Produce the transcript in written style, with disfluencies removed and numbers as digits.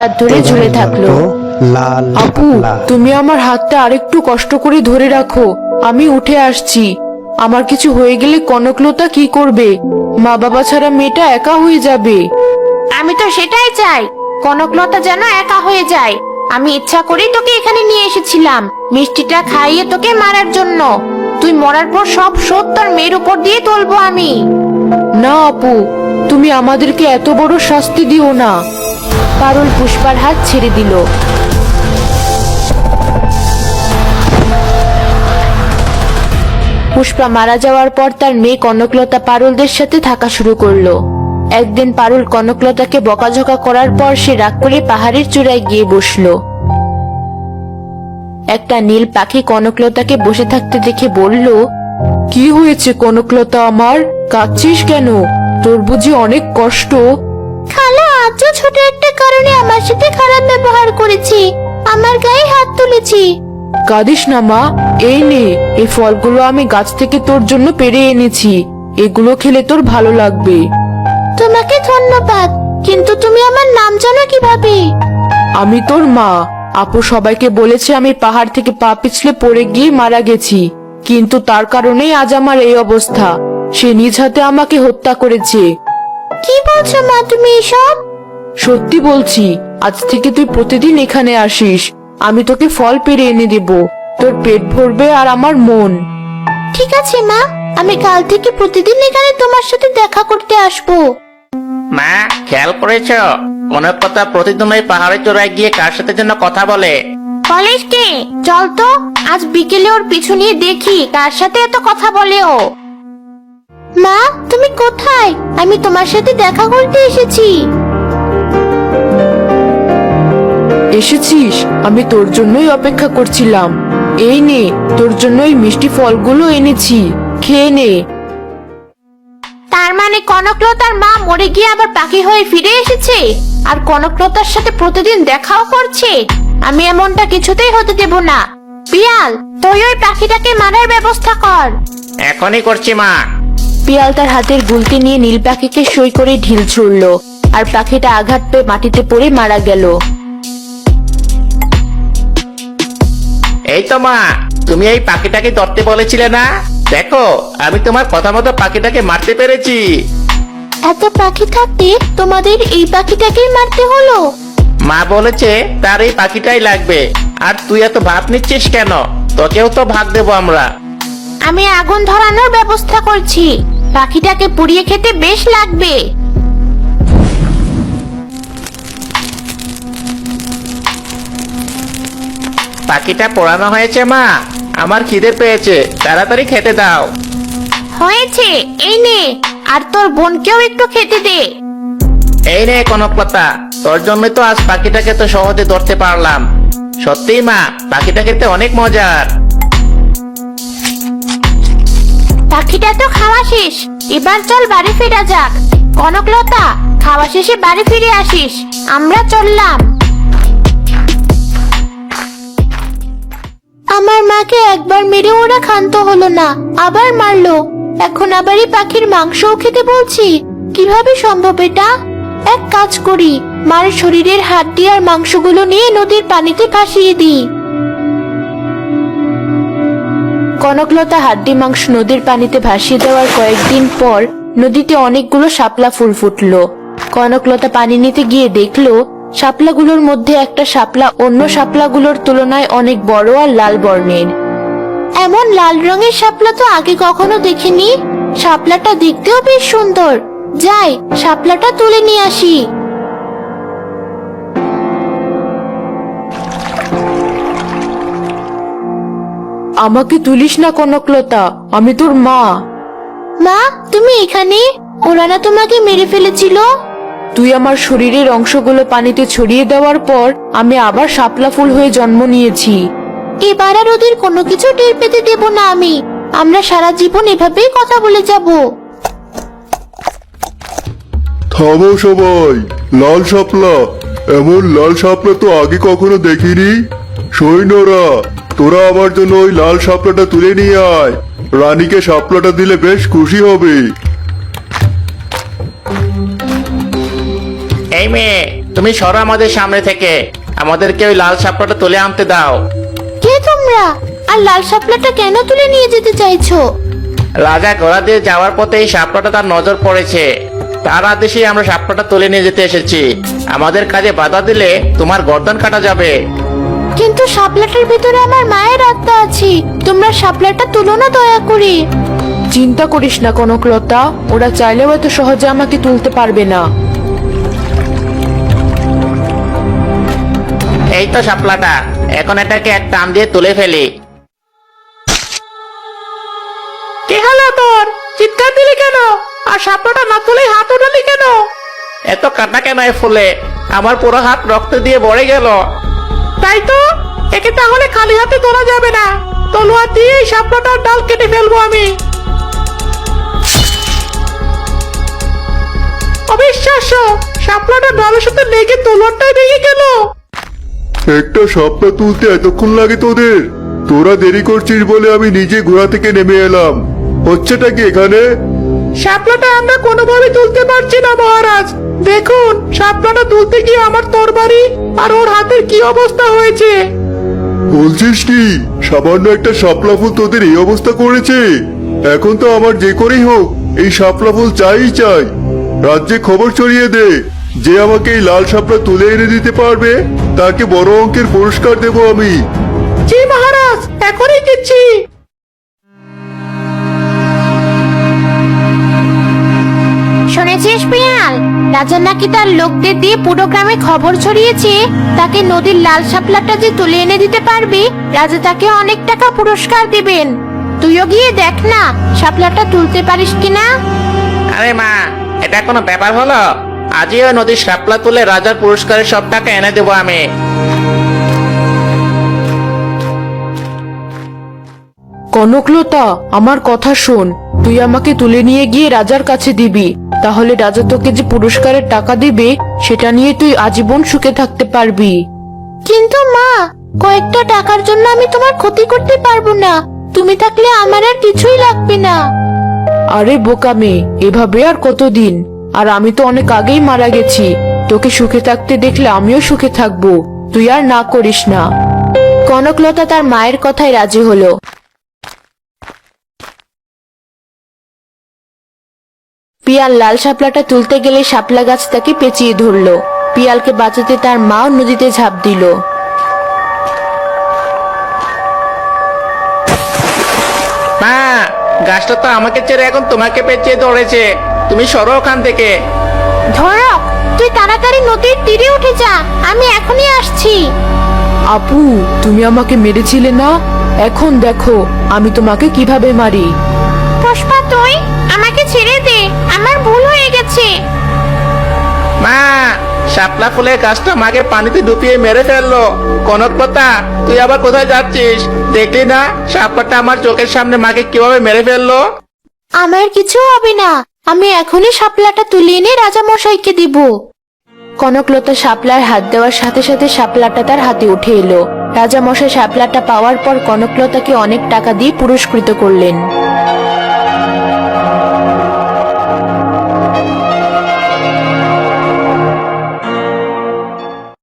হাত ধরে ঝুলে থাকলো। লাল আপু, তুমি আমার হাতটা আরেকটু কষ্ট করে ধরে রাখো, আমি উঠে আসছি। আমার কিছু হয়ে গেলে কনকলতা কি করবে? মা বাবা ছাড়া মেয়েটা একা হয়ে যাবে। আমি তো সেটাই চাই, কনকলতা যেন একা হয়ে যায়। আমি ইচ্ছা করেই তোকে এখানে নিয়ে এসেছিলাম, মিষ্টিটা খাইয়ে তোকে মারার জন্য। তুই মরার পর সব শোধ তোর মেয়ের উপর দিয়ে তুলবো আমি। না আপু, তুমি আমাদেরকে এত বড় শাস্তি দিও না। পারুল পুষ্পার হাত ছেড়ে দিল। পুষ্পা মারা যাওয়ার পর তার মেয়ে কনকলতা পারুলদের সাথে থাকা শুরু করলো। একদিন পারুল কনকলতাকে বকাঝকা করার পর সে রাগ করে পাহাড়ের চূড়ায় গিয়ে বসলো। একটা নীল পাখি কনকলতাকে বসে থাকতে দেখে বলল, কি হয়েছে কনকলতা আমার, কাঁদছিস কেন? তোর বুঝি অনেক কষ্ট? খালা আজও ছোট একটা কারণে আমার সাথে খারাপ ব্যবহার করেছে, আমার গায়ে হাত তুলেছি। কাঁদিস না মা, এই নে, এই ফলগুলো আমি গাছ থেকে তোর জন্য পেড়ে এনেছি, এগুলো খেলে তোর ভালো লাগবে। তোমাকে ধন্যবাদ, কিন্তু তুমি আমার নাম জানো কিভাবে? আমি তোর মা। আপু সবাইকে বলেছে আমি পাহাড় থেকে পা পিছলে পড়ে গিয়ে মারা গেছি, কিন্তু তার কারণেই আজ আমার এই অবস্থা। সে নিজ হাতে আমাকে হত্যা করেছে। কি বলছো মা তুমি এসব? সত্যি বলছি, আজ থেকে তুই প্রতিদিন এখানে আসিস, আমি তোকে ফল পেড়ে এনে দেব, তোর পেট ভরবে আর আমার মন। ঠিক আছে মা, আমি কাল থেকে প্রতিদিন এখানে তোমার সাথে দেখা করতে আসবো। মা, খেয়াল করেছ কনকলতা প্রতিদিন ওই পাহাড়ের চূড়ায় গিয়ে কার সাথে যেন কথা বলে? বলিস কি? চল তো আজ বিকেলে ওর পিছু নিয়ে দেখি কার সাথে এত কথা বলে ও। মা তুমি কোথায়? আমি তোমার সাথে দেখা করতে এসেছি। এসেছিস? আমি তোর জন্যই অপেক্ষা করছিলাম। এই নে, তোর জন্য এই মিষ্টি ফলগুলো এনেছি, খেয়ে নে। তার মানে কনকলতার মা মরে গিয়ে আবার পাখি হয়ে ফিরে এসেছে, আর কনকলতার সাথে প্রতিদিন দেখাও করছে। আমি এমনটা কিছুতেই হতে দেব না। পিয়াল, তুই ওই পাখিটাকে মারার ব্যবস্থা কর। এখনই করছি মা। পিয়াল তার হাতের গুলতি নিয়ে নীল পাখিকে সই করে ঢিল ছুড়ল, আর পাখিটা আঘাত পেয়ে মাটিতে পড়ে মারা গেল। এই তো মা, তুমি এই পাখিটাকে ধরতে বলেছিলে না? দেখো, আমি তোমার কথা মতো পাখিটাকে মারতে পেরেছি। এত পাখি থাকতে তোমাদের এই পাখিটাকেই মারতে হলো? মা বলেছে তার এই পাখিটাই লাগবে। আর তুই এত ভাব নিচ্ছিস কেন? তোকেও তো ভাগ দেবো আমরা। আমি আগুন ধরানোর ব্যবস্থা করছি, পাখিটাকে পুড়িয়ে খেতে বেশ লাগবে। পাখিটা পোড়ানো হয়েছে মা, আমার খিদে পেয়েছে, তাড়াতাড়ি খেতে দাও। হয়েছে, এই নে, আর তোর বোনকেও একটু খেতে দে। এই নে কনকলতা, তোর জন্য তো আজ পাখিটাকে তো সহজে ধরতে পারলাম। সত্যিই মা, পাখিটা খেতে অনেক মজার। পাখিটা তো খাওয়া শেষ, এবার চল বাড়ি ফেরা যাক। কনকলতা, খাওয়া শেষে বাড়ি ফিরে আসিস, আমরা চললাম। আমার মাকে একবার মেরে ওরা ক্ষান্ত হলো না, আবার মারলো, এখন আবার এই পাখির মাংসও খেতে বলছি। কিভাবে সম্ভব এটা? এক কাজ করি, মার শরীরের হাড্ডি আর মাংসগুলো নিয়ে নদীর পানিতে ভাসিয়ে দিই। কনকলতা হাড্ডি মাংস নদীর পানিতে ভাসিয়ে দেওয়ার কয়েকদিন পর নদীতে অনেকগুলো শাপলা ফুল ফুটলো। কনকলতা পানি নিতে গিয়ে দেখলো শাপলাগুলোর মধ্যে একটা শাপলা অন্য শাপলাগুলোর তুলনায় অনেক বড় আর লাল বর্ণের। এমন লাল রঙের শাপলা তো আগে কখনো দেখিনি। শাপলাটা দেখতেও বেশ সুন্দর। যাই, শাপলাটা তুলে নিয়ে আসি। আমাকে তুলিস না কনকলতা, আমি তোর মা। মা, তুমি এখানে? ওরা না তোমাকে মেরে ফেলেছিল? তুই আমার শরীরের অংশগুলো পানিতে ছড়িয়ে দেওয়ার পর আমি আবার শাপলা ফুল হয়ে জন্ম নিয়েছি। এবার আর ওদের কোনো কিছু টের পেতে দেব না আমি। আমরা সারা জীবন এভাবেই কথা বলে যাব। থামো সবাই, লাল শাপলা, এমন লাল শাপলা তো আগে কখনো দেখিনি। সৈন্যরা, তোরা আমার জন্য ওই লাল শাপলাটা তুলে নিয়ে আয়। রানীকে শাপলাটা দিলে বেশ খুশি হবে। এই মেয়ে, তুমি সরো আমাদের সামনে থেকে, আমাদেরকে ওই লাল শাপলাটা তুলে আনতে দাও। কে তোমরা, আর লাল শাপলাটা কেন তুলে নিয়ে যেতে চাইছো? রাজা ঘোড়া দিয়ে যাওয়ার পথে এই শাপলাটা তার নজর পড়েছে, তার আদেশে আমরা শাপলাটা তুলে নিয়ে যেতে এসেছি। আমাদের কাজে বাধা দিলে তোমার গর্দন কাটা যাবে। কিন্তু শাপলাটার ভিতরে আমার মায়ের আত্মা আছে, তোমরা শাপলাটা তুলো না দয়া করে। চিন্তা করিস না কনকলতা, ওরা চাইলেও এত সহজে আমাকে তুলতে পারবে না। এই তো শাপলাটা, এখন এটাকে এক টান দিয়ে তুলে ফেলি। কি হলো তোর? চিৎকার দিলি কেন? আর শাপলাটা না তুলে হাত উঠালি কেন? এত কাটা কেন এ ফুলে? আমার পুরো হাত রক্ত দিয়ে ভরে গেল। তাই তো, একে তাহলে খালি হাতে তোলা যাবে না, তলোয়ার দিয়ে এই শাপলাটার ডাল কেটে ফেলবো আমি। অবিশ্বাস্য, শাপলাটা ডালের সাথে লেগে তলোয়ারটাই ভেঙে গেল। একটা শাপলা তুলতে এতক্ষণ লাগে তোদের? তোরা দেরি করছিস বলে আমি নিজে ঘোড়া থেকে নেমে এলাম। হচ্ছেটা কি এখানে? শাপলাটা আমরা কোনোভাবে তুলতে পারছি না মহারাজ। দেখুন, শাপলাটা তুলতে গিয়ে আমার তরবারি আর ওর হাতের কি অবস্থা হয়েছে। বলছিস কি, সামান্য একটা শাপলা ফুল তোদের এই অবস্থা করেছে? এখন তো আমার যে করেই হোক এই শাপলা ফুল চাই চাই। রাজ্যে খবর ছড়িয়ে দে, যে আমাকে এই লাল শাপলা তুলে এনে দিতে পারবে তাকে বড় অঙ্কের পুরস্কার দেব আমি। জি মহারাজ, এখনই দিচ্ছি। শুনেছিস পিয়াল, রাজা নাকি তার লোকদের দিয়ে পুরো গ্রামে খবর ছড়িয়েছে তাকে নদীর লাল শাপলাটা যে তুলে এনে দিতে পারবে রাজা তাকে অনেক টাকা পুরস্কার দিবেন। তুইও গিয়ে দেখ না শাপলাটা তুলতে পারিস কিনা। আরে মা, এটা কোনো ব্যাপার হলো? আজই ওই নদীর শাপলা তুলে রাজার পুরস্কারের সব টাকা এনে দেবো আমি। কনকলতা, আমার কথা শোন, তুই আমাকে তুলে নিয়ে গিয়ে রাজার কাছে দিবি, তাহলে রাজা তোকে যে পুরস্কারের টাকা দিবে সেটা নিয়ে তুই আজীবন সুখে থাকতে পারবি। কিন্তু মা, কয়েকটা টাকার জন্য আমি তোমার ক্ষতি করতে পারবো না। তুমি থাকলে আমার আর কিছুই লাগবে না। আরে বোকা মেয়ে, এভাবে আর কতদিন? আর আমি তো অনেক আগেই মারা গেছি, তোকে সুখে থাকতে দেখলে আমিও সুখে থাকবো। তুই আর না করিস না। কনকলতা তার মায়ের কথায় রাজি হলো। পিয়াল লাল শাপলাটা তুলতে গেলে শাপলা গাছ তাকে পেঁচিয়ে ধরলো। পিয়ালকে বাঁচাতে তার মাও নদীতে ঝাঁপ দিল। মা, গাছটা তো আমাকে ছেড়ে এখন তোমাকে পেঁচিয়ে ধরেছে। তুমি সরো ওখান থেকে। ধরক, তুই তাড়াতাড়ি নদীর তীরে উঠে যা, আমি এখনই আসছি। আপু, তুমি আমাকে মেরেছিলে না? এখন দেখো আমি তোমাকে কিভাবে মারি। পুষ্পা, তুই আমাকে ছেড়ে দে, আমার ভুল হয়ে গেছে। মা, শাপলা ফুলের গাছটা মাকে পানিতে ডুবিয়ে মেরে ফেললো। কনকলতা, তুই আবার কোথায় যাচ্ছিস? দেখলি না শাপলাটা আমার চোখের সামনে মাকে কিভাবে মেরে ফেললো? আমার কিছু হবে না, আমি এখনই শাপলাটা তুলে এনে রাজা মশাইকে দিব। কনকলতা শাপলার হাত দেওয়ার সাথে সাথে শাপলাটা তার হাতে উঠে এলো। রাজা মশাই শাপলাটা পাওয়ার পর কনকলতাকে অনেক টাকা দিয়ে পুরস্কৃত করলেন।